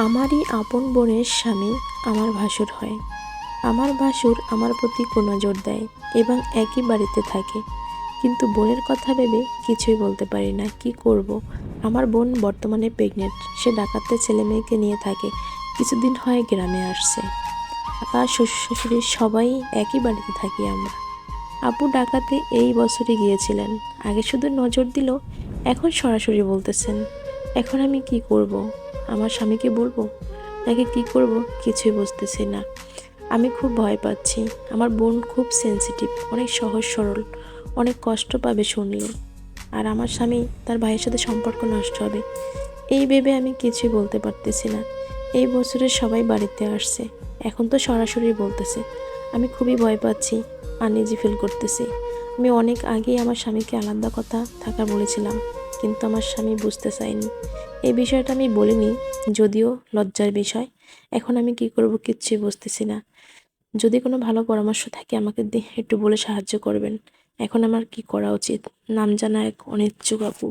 আমারই আপন বোনের স্বামী আমার ভাসুর হয়। আমার ভাসুর আমার প্রতি কুনজর দেয় এবং একই বাড়িতে থাকে, কিন্তু বোনের কথা ভেবে কিছুই বলতে পারি না। কি করব? আমার বোন বর্তমানে প্রেগনেন্ট। সে ডাকাতে ছেলে মেয়েকে নিয়ে থাকে। কিছুদিন হয় গ্রামে আসছে। তার শ্বশুর শাশুড়ি সবাই একই বাড়িতে থাকি আমরা। আপু ডাকাতে এই বছরই গিয়েছিলেন। আগে শুধু নজর দিল, এখন সরাসরি বলতেছেন। এখন আমি কি করব? আমার স্বামীকে বলবো নাকি কি করব? কিছুই বুঝতেছি না। আমি খুব ভয় পাচ্ছি। আমার বোন খুব সেনসিটিভ, অনেক সহজ সরল, অনেক কষ্ট পাবে শুনলে। আর আমার স্বামী তার ভাইয়ের সাথে সম্পর্ক নষ্ট হবে, এই ভেবে আমি কিছুই বলতে পারতেছি না। এই বছরে সবাই বাড়িতে আসছে, এখন তো সরাসরি বলতেছে। আমি খুবই ভয় পাচ্ছি, আনইজি ফিল করতেছি। আমি অনেক আগেই আমার স্বামীকে আলাদা কথা থাকা বলেছিলাম, কিন্তু আমার স্বামী বুঝতে চায়নি। এই বিষয়টা আমি বলিনি, যদিও লজ্জার বিষয়। এখন আমি কি করব কিচ্ছুই বুঝতেছি না। যদি কোনো ভালো পরামর্শ থাকে আমাকে একটু বলে সাহায্য করবেন। এখন আমার কি করা উচিত? নাম জানা এক অনিচ্ছুক আপু।